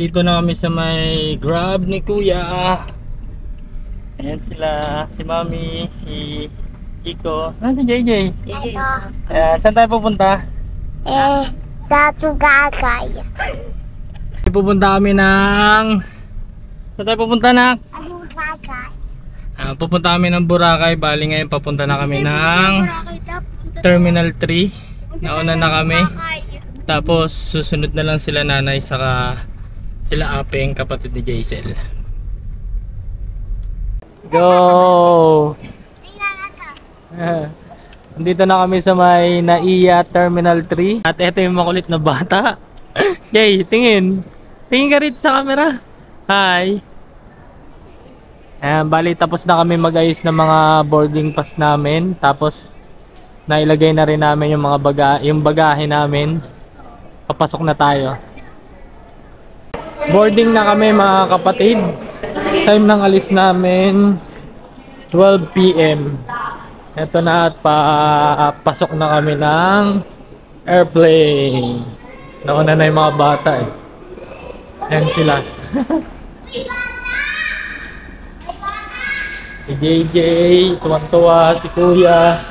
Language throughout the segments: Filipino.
Nandito na kami sa may Grab ni Kuya. Ayan sila, si Mami, si Iko. Ah, si JJ. Ayan, saan tayo pupunta? Sa Tugagay. Pupunta kami ng... Saan tayo pupunta na? Tugagay. Pupunta kami ng Boracay. Bali ngayon papunta na kami ng Terminal 3. Nauna na kami. Tapos susunod na lang sila nanay saka sila Apeng, kapatid ni Jaisel. Go! Nandito na kami sa may Naiya Terminal 3. At ito yung makulit na bata. Jay, tingin. Tingin ka rito sa camera. Hi. Ayan, bali tapos na kami mag-ayos ng mga boarding pass namin. Tapos nailagay na rin namin yung mga bagahe namin. Papasok na tayo. Boarding na kami mga kapatid. Time ng alis namin 12 PM. Ito na at pasok na kami ng airplane. Nauna na yung mga bata eh. Ayan sila. Si JJ, tuwan-tuwa, si Kuya.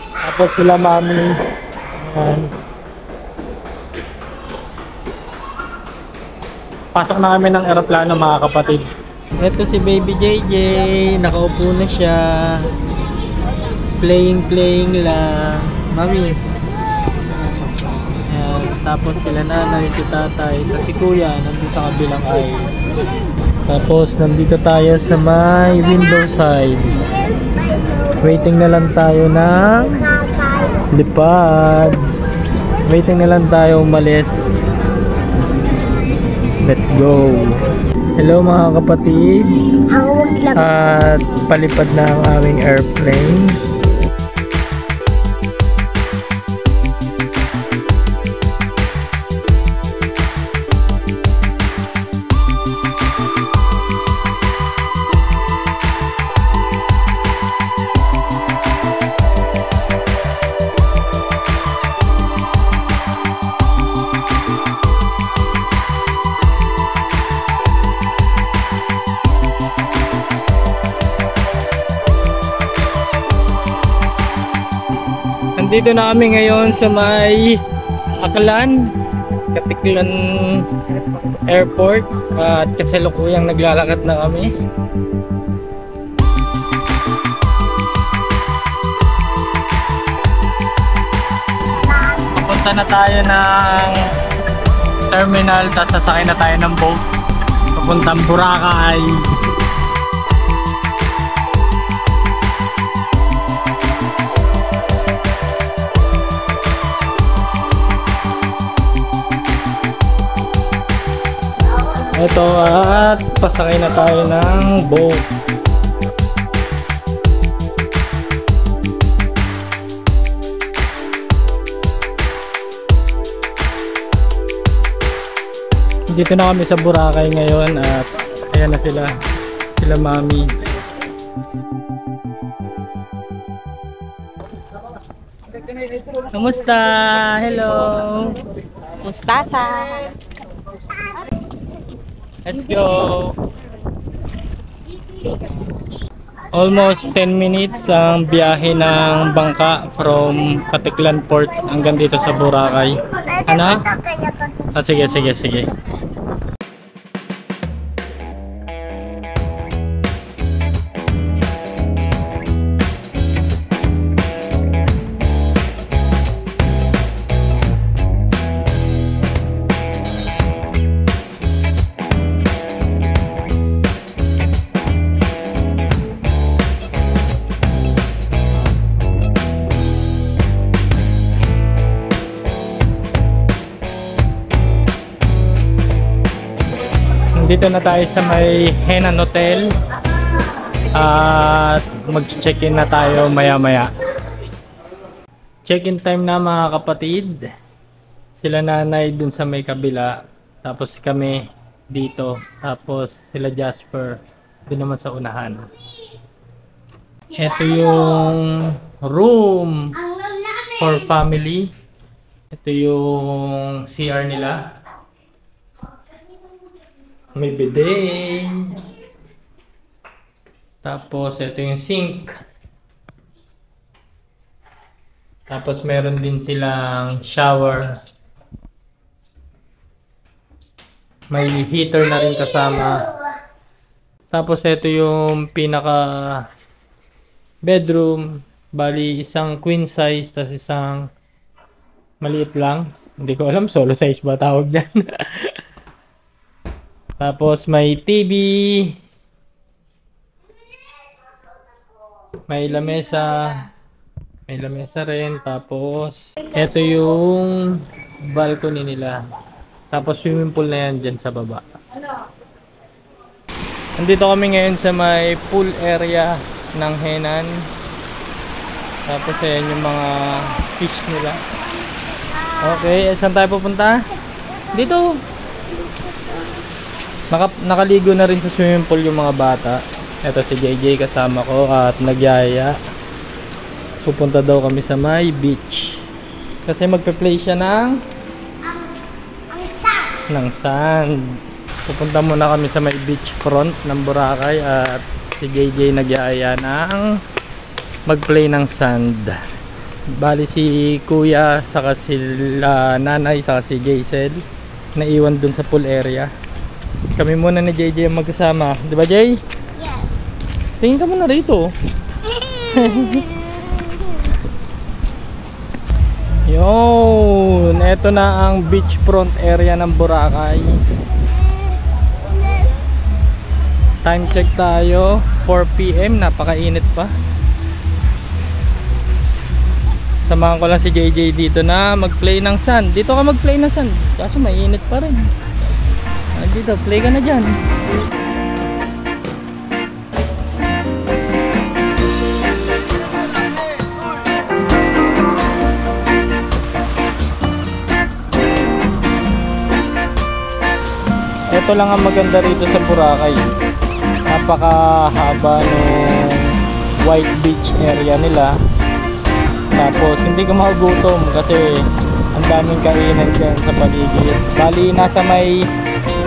Tapos sila Mami. Ayan. Pasok na kami ng aeroplano mga kapatid. Ito si Baby JJ, nakaupo na siya. Playing lang. Mami. Ayan. Tapos sila nanay, si tatay, tapos si Kuya nandito sa kabilang aisle. Tapos nandito tayo sa may window side. Waiting na lang tayo ng lipad. Waiting na lang tayo umalis. Let's go. Hello mga kapatid. At palipad na ang aming airplane. Nandito na kami ngayon sa may Aklan, Katiklan Airport. At kasalukuyang naglalakad na kami. Papunta na tayo ng terminal, tapos sasakay na tayo ng boat papuntang Boracay. Ito at pasakay na tayo ng boat. Dito na kami sa Boracay ngayon at ayan na sila Mami. Kamusta? Hello. Mustasa. Let's go! Almost 10 minutes ang biyahe ng bangka from Katiklan Port hanggang dito sa Boracay. Ano? Sige. Dito na tayo sa may Henan Hotel at mag-check-in na tayo maya-maya. Check-in time na mga kapatid. Sila nanay dun sa may kabila, tapos kami dito, tapos sila Jasper dun naman sa unahan. Ito yung room for family. Ito yung CR nila. May bidet. Tapos, ito yung sink. Tapos, meron din silang shower. May heater na rin kasama. Tapos, ito yung pinaka bedroom. Bali, isang queen size, tapos isang maliit lang. Hindi ko alam, solo size ba tawag dyan. Tapos, may TV. May lamesa. May lamesa rin. Tapos, ito yung balcony nila. Tapos, swimming pool na yan dyan sa baba. Nandito kami ngayon sa may pool area ng Henan. Tapos, ayan yung mga fish nila. Okay, saan tayo pupunta? Dito. Nakaligo na rin sa swimming pool yung mga bata. Ito si JJ kasama ko at nagyaya. Pupunta daw kami sa may beach. Kasi magpe-play siya ng sand. Pupunta muna kami sa may beach front ng Boracay at si JJ nagyaya ng mag-play ng sand. Bali si kuya saka sila nanay saka si Jaisel naiwan dun sa pool area. Kami muna ni JJ ang magkasama, di ba Jay? Yes. Tingin ka muna rito. Yun, eto na ang beachfront area ng Boracay. Time check tayo, 4 PM, napakainit pa. Samahan ko lang si JJ dito na mag-play ng sand. Dito ka mag-play ng sand, kaso mainit pa rin. Dito, play ka na dyan. Ito lang ang maganda rito sa Boracay. Napakahaba ng white beach area nila. Tapos hindi ka magugutom kasi ang daming kainan dyan sa paligid. Bali nasa may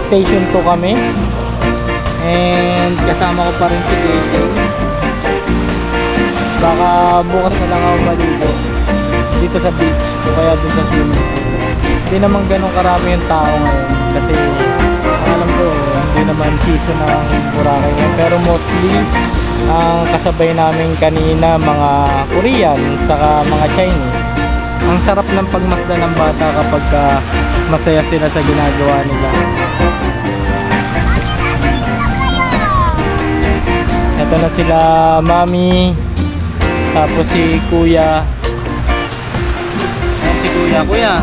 station 2 kami. And kasama ko pa rin si JJ. Baka bukas na lang ako maligo dito sa beach o kaya dun sa swimming pool. Hindi naman ganun karami yung tao ngayon kasi alam ko hindi naman season ng Boracay ngayon. Pero mostly ang kasabay namin kanina mga Korean saka mga Chinese. Ang sarap ng pagmasdan ng bata kapag masaya sila sa ginagawa nila. Ito na sila mami, tapos si kuya. Ayan si kuya.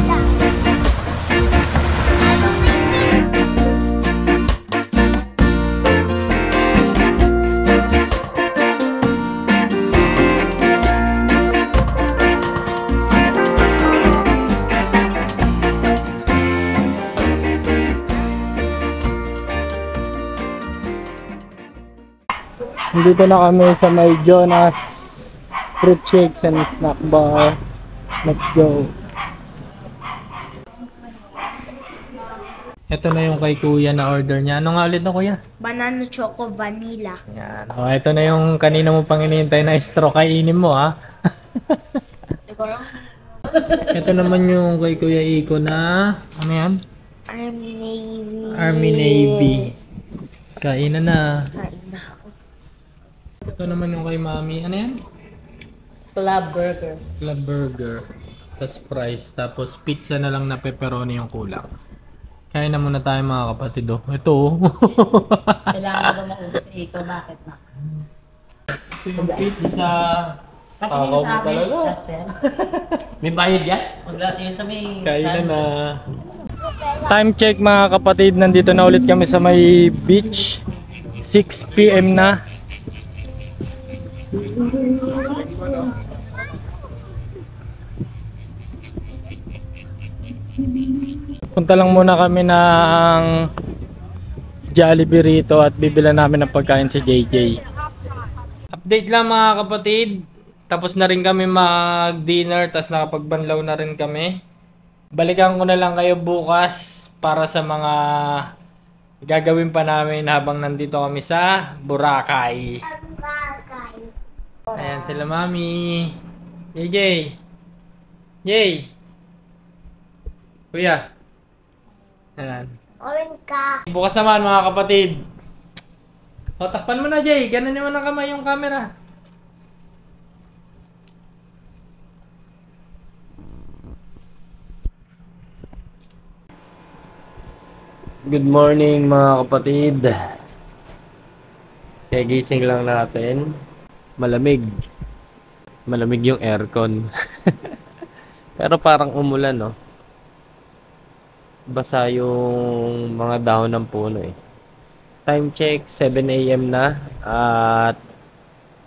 Dito na kami sa may Jonas Fruit Shakes and Snack Bar. Let's go. Ito na yung kay kuya na order niya. Ano nga ulit na kuya? Banana choco vanilla. Yan. O, ito na yung kanina mo pang inihintay na straw. Kainin mo ha. Siguro? Ito naman yung kay Kuya Iko na ano yan? Army Navy. Army Navy. Kainan na. Kain na ako. Ito naman yung kay Mami. Ano yan? Club burger. Club burger. Tapos fries. Tapos pizza na lang na pepperoni yung kulang. Kain na muna tayo mga kapatid. Oh. Ito oh. Kailangan daw maubos sa ito. Bakit na? Ito yung pizza. Takaw mo talaga. May bayad yan? Wala, yun sa may... Kainan na. Time check mga kapatid. Nandito na ulit kami sa may beach. 6 PM na. Punta lang muna kami ng Jollibee rito at bibila namin ng pagkain si JJ. Update lang mga kapatid. Tapos na rin kami mag-dinner, tapos nakapagbanlaw na rin kami. Balikan ko na lang kayo bukas para sa mga gagawin pa namin habang nandito kami sa Boracay. Ayan sila mami. JJ. Jay. Kuya. Ayan. Bukas naman mga kapatid. O, takpan mo na Jay. Ganun naman ang kamay yung camera. Good morning mga kapatid. Kaya gising lang natin. Malamig. Malamig yung aircon. Pero parang umulan, no? Basa yung mga dahon ng puno eh. Time check, 7 AM na. At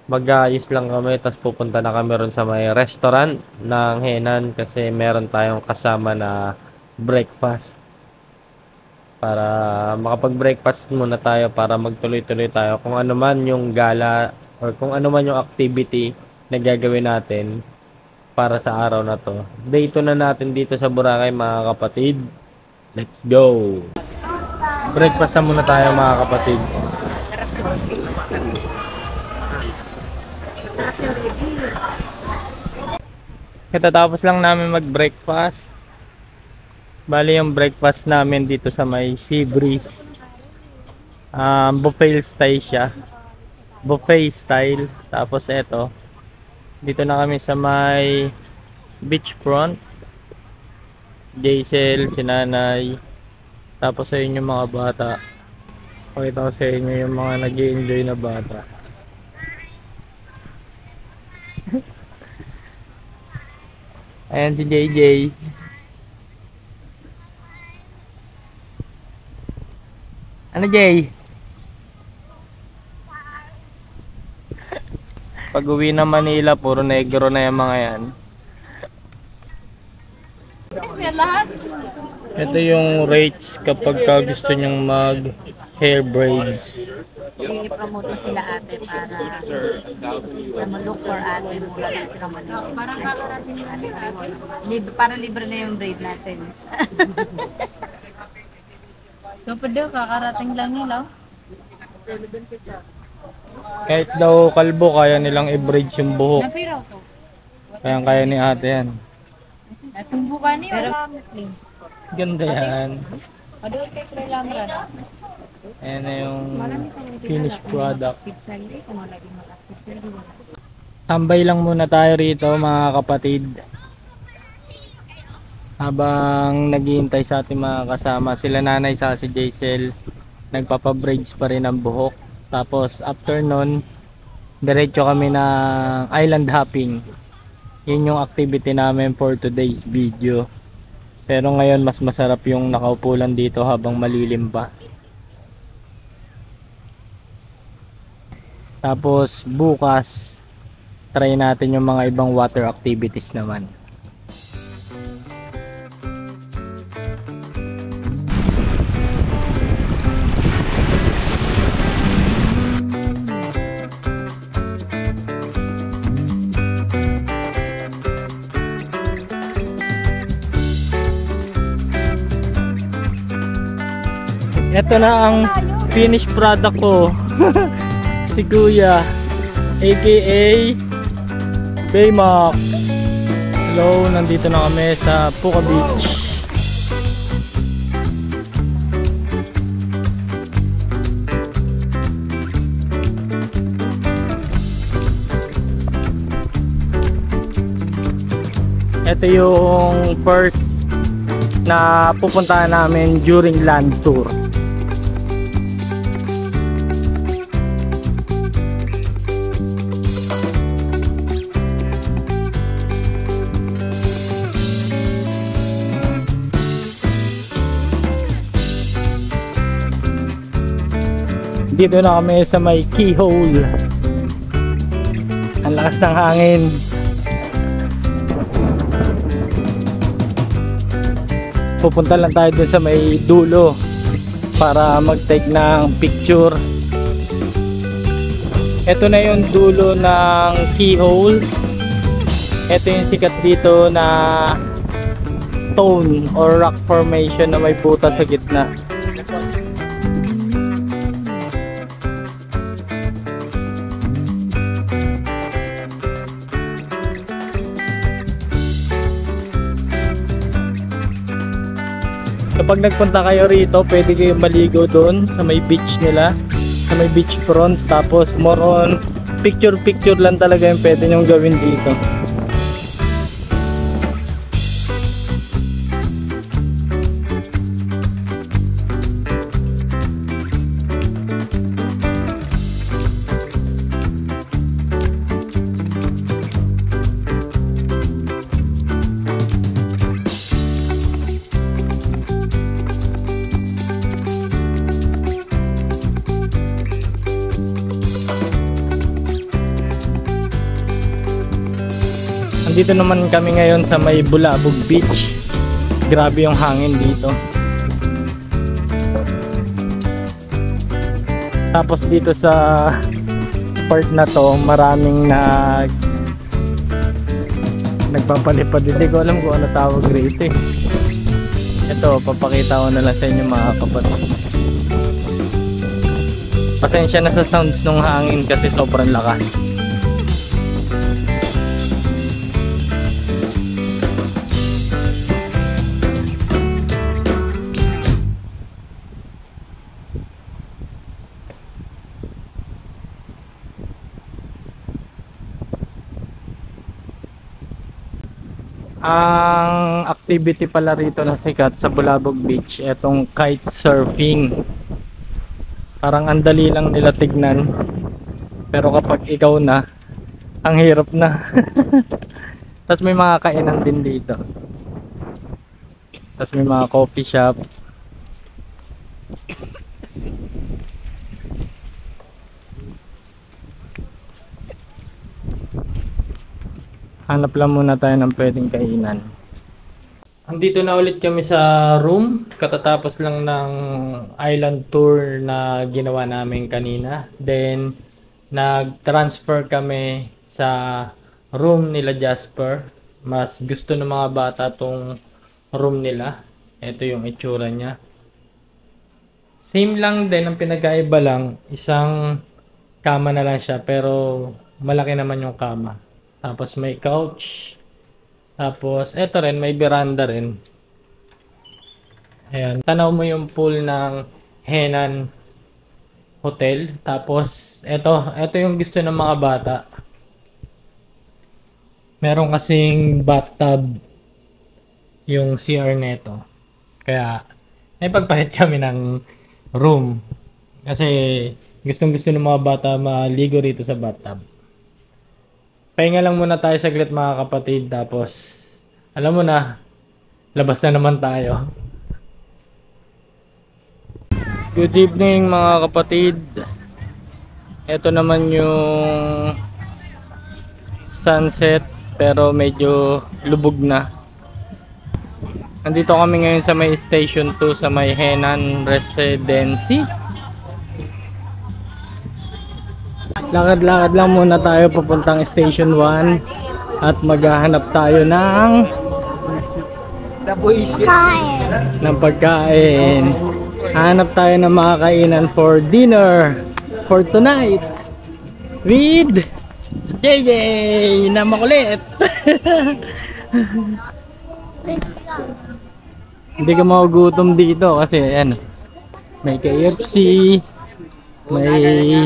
mag-aayos lang kami. Tapos pupunta na kami ron sa may restaurant ng Henan. Kasi meron tayong kasama na breakfast. Para makapag-breakfast muna tayo para magtuloy-tuloy tayo kung ano man yung gala or kung ano man yung activity na gagawin natin para sa araw na to. Day 2 na natin dito sa Boracay mga kapatid. Let's go! Breakfast na muna tayo mga kapatid. Katatapos lang namin mag-breakfast. Bali yung breakfast namin dito sa may Sea Breeze. Buffet style siya. Buffet style. Tapos eto. Dito na kami sa may beachfront. Si Jaisel, si Nanay. Tapos sa inyo mga bata. Pakita ko sa inyo yung mga nag-i-enjoy na bata. Ayan si JJ. Ano Jay? Pag uwi ng Manila, puro negro na yung mga yan. Ito yung rates kapag gusto nyong mag hair braids. I-promote mo sila ate para look for ate. Mura lang sila Manila. Parang kakarating yung ate. Para libre na yung braid natin. So, pwede kakarating lang nila. Kahit daw kalbo, kaya nilang i-braid yung buhok. Napiraw to. Kaya ni ate yan. Atong buka niyo. Pero, Ganda yan. ano kay lang ran? Ayan na yung finished product. Tambay lang muna tayo rito mga kapatid. Habang naghihintay sa ating mga kasama, sila Nanay sa si Jaisel, nagpapabraids pa rin ang buhok. Tapos after nun, diretso kami ng island hopping. Yun yung activity namin for today's video. Pero ngayon mas masarap yung nakaupo lang dito habang malilim pa. Tapos bukas, try natin yung mga ibang water activities naman. Ito na ang finished product ko. Si Kuya, aka Baymax. Hello, nandito na kami sa Puka Beach. Ito yung first na pupuntahan namin during land tour. Dito na kami sa may keyhole. Ang lakas ng hangin. Pupunta lang tayo dun sa may dulo para mag-take ng picture. Ito na yung dulo ng keyhole. Ito yung sikat dito na stone or rock formation na may butas sa gitna. Kapag nagpunta kayo rito, pwede kayong maligo doon sa may beach nila, sa may beach front. Tapos more on picture lang talaga yung pwede nyong gawin dito. Dito naman kami ngayon sa may Bulabog Beach. Grabe yung hangin dito. Tapos dito sa part na to, maraming nagpapalipad. Hindi ko alam kung ano tawag rito eh. Ito, papakita ko na lang sa inyo mga kapatid. Pasensya na sa sounds ng hangin kasi sobrang lakas. Ang activity pala rito na sikat sa Bulabog Beach, etong kite surfing. Parang ang dali lang nila tignan, pero kapag ikaw na, ang hirap na. Tapos may mga kainan din dito. Tapos may mga coffee shop. Hanap lang muna tayo ng pwedeng kainan. Andito na ulit kami sa room. Katatapos lang ng island tour na ginawa namin kanina. Then, nag-transfer kami sa room nila Jasper. Mas gusto ng mga bata tong room nila. Ito yung itsura niya. Same lang din, ang pinagkaiba lang, isang kama na lang siya, pero malaki naman yung kama. Tapos may couch. Tapos eto rin, may veranda rin. Ayan, tanaw mo yung pool ng Henan Hotel. Tapos eto yung gusto ng mga bata. Meron kasing bathtub yung CR neto. Kaya may pagpalit kami ng room. Kasi gustong-gusto ng mga bata maligo rito sa bathtub. Pahinga lang muna tayo saglit mga kapatid, tapos alam mo na, labas na naman tayo. Good evening mga kapatid. Ito naman yung sunset, pero medyo lubog na. Nandito kami ngayon sa may station 2 sa may Henan Residency. Lakad-lakad lang muna tayo papuntang station 1 at maghahanap tayo ng pagkain. Hanap tayo ng mga kainan for dinner for tonight with JJ na makulit. Hindi ka magugutom dito kasi ayan, may KFC, may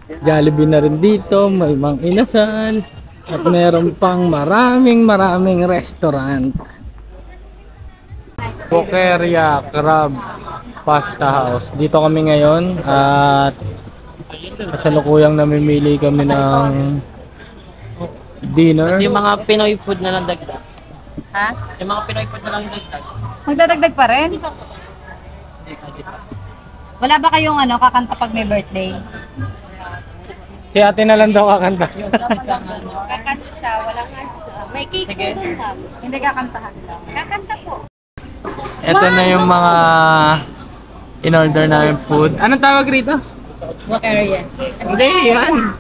Jollibee na rin dito, may Mang Inasal, at meron pang maraming restaurant. Boqueria Crab Pasta House. Dito kami ngayon at kasalukuyang namimili kami ng dinner. Kasi yung mga Pinoy food na lang dagdag. Ha? Yung mga Pinoy food na lang yung dagdag. Magdadagdag pa rin? Wala ba kayong kakanta pag may birthday? Si ate na lang daw kakanta. Kakanta, walang may cake Sige. po doon ha. Hindi kakantahan. Kakanta po. Ito na yung mga in-order namin food. Anong tawag rito? Boqueria. Hindi, yan.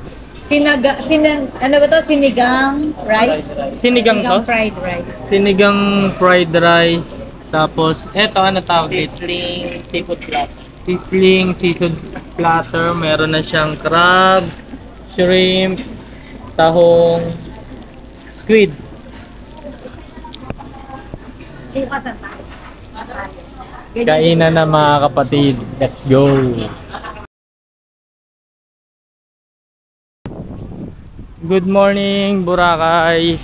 Ano ba to? Sinigang rice? Sinigang to? Fried rice. Sinigang fried rice. Tapos, eto ano tawag dito? Sizzling seafood platter. Sizzling seafood platter. Meron na siyang crab, shrimp, tahong, squid. Hindi ko kasanta. Kainan na mga kapatid. Let's go! Good morning, Boracay!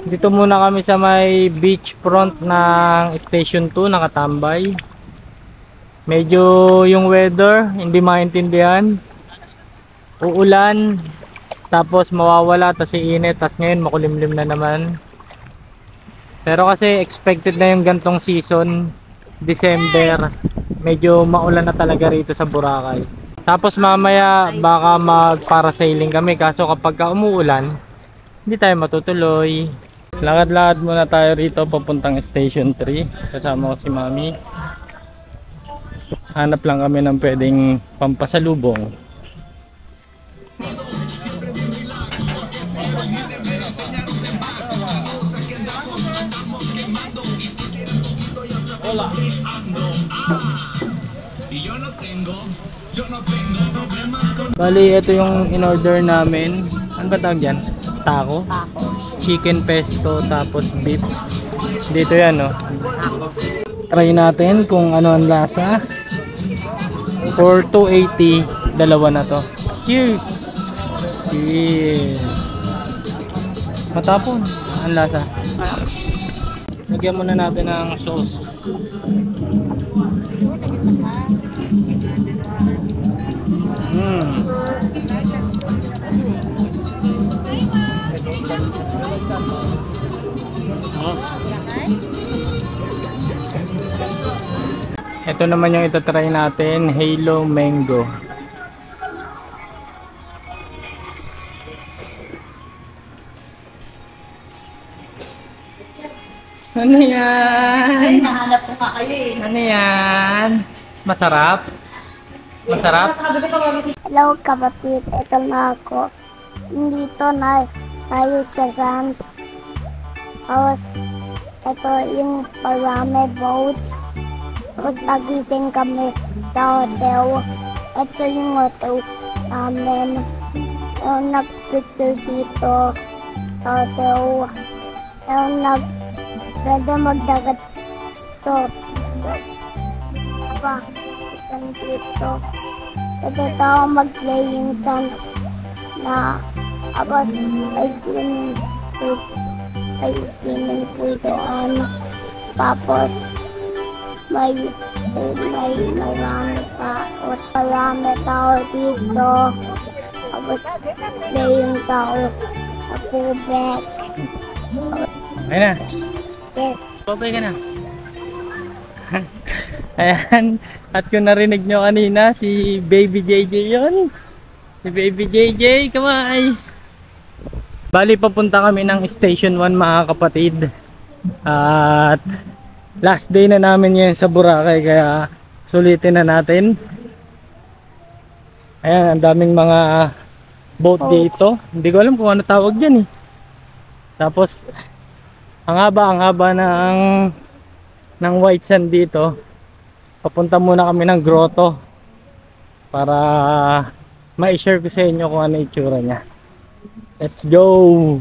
Dito muna kami sa may beach front ng Station 2, nakatambay. Medyo yung weather, hindi maintindihan. Uulan, tapos mawawala, tapos iinit, tapos ngayon makulimlim na naman. Pero kasi expected na yung gantong season, December. Medyo maulan na talaga rito sa Boracay. Tapos mamaya baka mag-parasailing kami, kaso kapag umuulan, hindi tayo matutuloy. Lakad-lakad muna tayo rito papuntang Station 3. Kasama ko si Mami. Hanap lang kami ng pwedeng pampasalubong. Hola. Bali, ito yung in-order namin. Ano ba tawag dyan? Taco? Chicken pesto tapos beef. Dito yan, no? Try natin kung ano ang lasa. For 280, dalawa na to. Cheers! Cheers! Matapon. Ang lasa. Lagyan muna natin ng sauce. Ito naman yung itatry natin, Halo Mango. Ano yan? Nahanap ko nga kayo eh. Ano yan? Masarap? Masarap? Hello kapatid, ito na ako. Dito na tayo sa sand. Tapos, ito yung parami boats. Tapos nagising kami sa hotel. Ito yung hotel namin. Yung nag-picture dito sa hotel. Yung pwede magdagat to. Pa, dito. Pwede tayo mag-playing sand na tapos may swimming pool doon. Tapos may marami tao dito. Tapos playing tao sa tubig. Ayun na. Yes. Babay ka na. Ayan. At kung narinig nyo kanina, si Baby JJ yun. Si Baby JJ, kamay. Bali, papunta kami ng Station 1 mga kapatid. At last day na namin ngayon sa Boracay, kaya sulitin na natin. Ayan, ang daming mga boat dito. Hindi ko alam kung ano tawag dyan eh. Tapos ang haba ng ng white sand dito. Papunta muna kami ng grotto para ma-share ko sa inyo kung ano itsura niya. Let's go!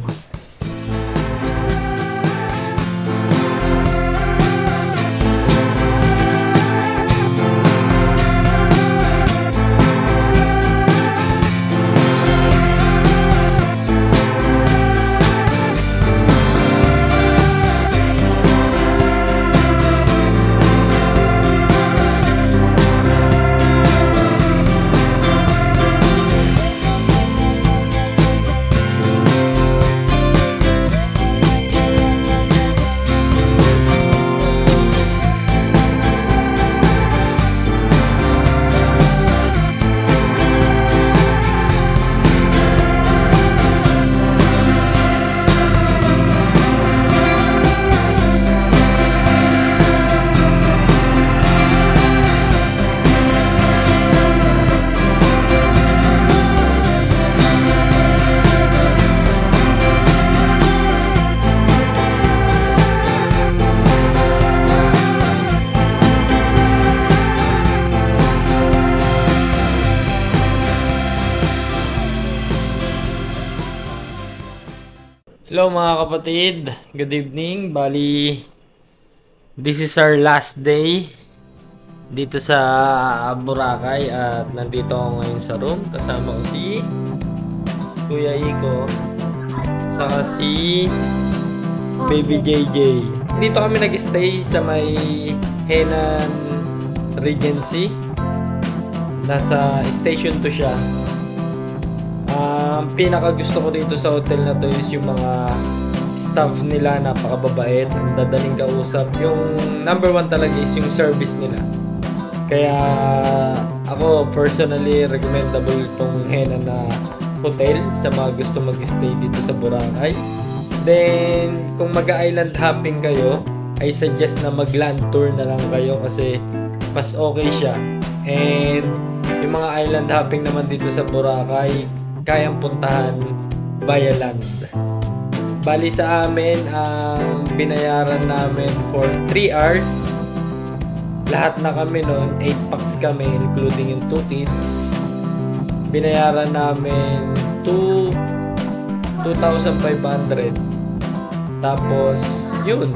Hello mga kapatid, good evening. Bali, this is our last day dito sa Boracay at nandito ako ngayon sa room. Kasama ko si Kuya Iko, saka si Baby JJ. Dito kami nag-stay sa may Henan Regency. Nasa station 2 siya. Ang pinaka gusto ko dito sa hotel na to is yung mga staff nila, napakababait, ang dadaling kausap. Yung number 1 talaga is yung service nila. Kaya ako personally recommendable itong Henan na hotel sa mga gusto mag-stay dito sa Boracay. Then kung mag-island hopping kayo, I suggest na mag-land tour na lang kayo kasi mas okay siya. And yung mga island hopping naman dito sa Boracay, kayang puntahan via land. Bali sa amin, ang binayaran namin for 3 hours. Lahat na kami noon, 8 packs kami including yung 2 kids. Binayaran namin 2,500. Tapos, yun.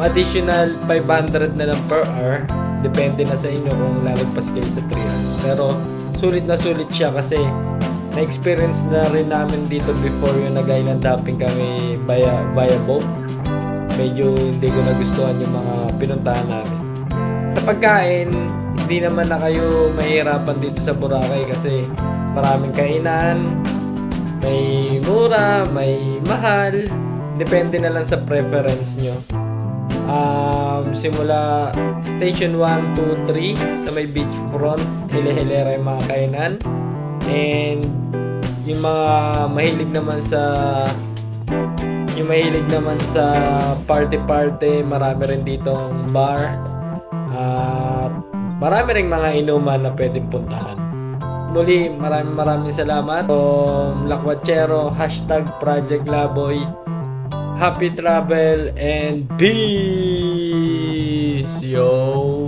Additional 500 na lang per hour. Depende na sa inyo kung lalagpas kayo sa 3 hours. Pero, sulit na sulit siya kasi na-experience na rin namin dito before yung nag-island hopping kami via boat. Medyo hindi ko nagustuhan yung mga pinuntahan namin. Sa pagkain, hindi naman na kayo mahirapan dito sa Boracay kasi maraming kainan, may mura, may mahal, depende na lang sa preference nyo. Simula station 1, 2, 3 sa may beachfront, hile-hilera yung mga kainan. And yung mga mahilig naman sa party, marami rin ditong bar at marami ring mga inuman na pwedeng puntahan. Muli, maraming salamat. Lakwachero, #Project Laboy. Happy travel and peace, yo!